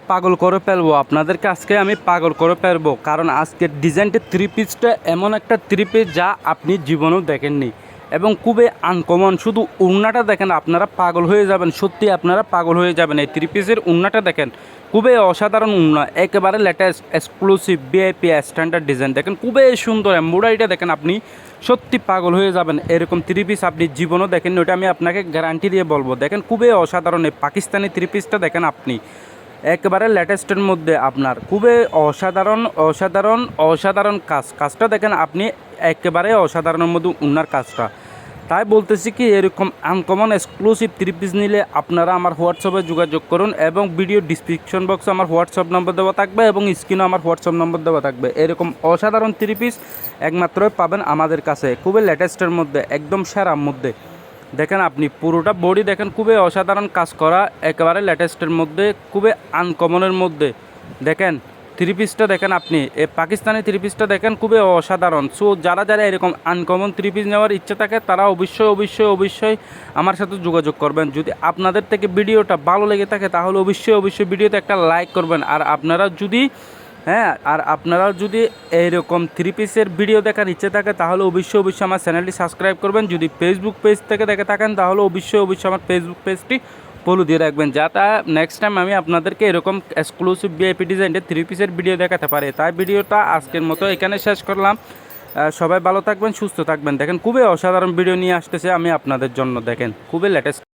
পাগল করে ফেলবো আপনাদেরকে। আজকে আমি পাগল করে ফেলবো, কারণ আজকের ডিজাইনটা থ্রি পিসটা এমন একটা থ্রি পিস যা আপনি জীবনেও দেখেননি এবং খুবই আনকমন। শুধু উড়নাটা দেখেন, আপনারা পাগল হয়ে যাবেন, সত্যি আপনারা পাগল হয়ে যাবেন। এই থ্রি পিসের উড়নাটা দেখেন, খুবই অসাধারণ উড়না, একেবারে latest exclusive VIP standard design. দেখেন খুবই সুন্দর এমব্রয়ডারিটা দেখেন, আপনি সত্যি পাগল হয়ে যাবেন। এরকম থ্রি পিস আপনি জীবনও দেখেন, ওটা আমি আপনাকে গ্যারান্টি দিয়ে বলবো। দেখেন খুবই অসাধারণ এই পাকিস্তানি থ্রি পিসটা দেখেন, আপনি একেবারে লেটেস্টের মধ্যে আপনার খুবই অসাধারণ অসাধারণ অসাধারণ কাজটা দেখেন আপনি, একেবারে অসাধারণের মধ্যে উনার কাজটা। তাই বলতেছি কি, এরকম আনকমন এক্সক্লুসিভ থ্রি পিস নিলে আপনারা আমার হোয়াটসঅ্যাপে যোগাযোগ করুন এবং ভিডিও ডিসক্রিপশন বক্সে আমার হোয়াটসঅ্যাপ নম্বর দেওয়া থাকবে এবং স্ক্রিনে আমার হোয়াটসঅ্যাপ নম্বর দেওয়া থাকবে। এরকম অসাধারণ থ্রি পিস একমাত্রই পাবেন আমাদের কাছে, খুবই লেটেস্টের মধ্যে, একদম সেরার মধ্যে। দেখেন আপনি পুরোটা বডি দেখেন, খুবই অসাধারণ কাজ করা, একেবারে লেটেস্টের মধ্যে, খুবই আনকমনের মধ্যে। দেখেন থ্রি পিসটা দেখেন আপনি, এই পাকিস্তানি থ্রি পিসটা দেখেন, খুবই অসাধারণ। সো যারা যারা এরকম আনকমন থ্রি পিস নেওয়ার ইচ্ছে থাকে তারা অবশ্যই অবশ্যই অবশ্যই আমার সাথে যোগাযোগ করবেন। যদি আপনাদের থেকে ভিডিওটা ভালো লেগে থাকে তাহলে অবশ্যই অবশ্যই ভিডিওতে একটা লাইক করবেন। আর আপনারা যদি এইরকম থ্রি পিসের ভিডিও দেখার ইচ্ছে থাকে তাহলে অবশ্যই অবশ্যই আমার চ্যানেলটি সাবস্ক্রাইব করবেন। যদি ফেসবুক পেজ থেকে দেখে থাকেন তাহলে অবশ্যই অবশ্যই আমার ফেসবুক পেজটি ফলো দিয়ে রাখবেন, যাতে নেক্সট টাইম আমি আপনাদেরকে এরকম এক্সক্লুসিভ ভিআইপি ডিজাইনের থ্রি পিসের ভিডিও দেখাতে পারি। তাই ভিডিওটা আজকের মতো এখানে শেষ করলাম। সবাই ভালো থাকবেন, সুস্থ থাকবেন। দেখেন খুবই অসাধারণ ভিডিও নিয়ে আসতেছে আমি আপনাদের জন্য, দেখেন খুবই লেটেস্ট।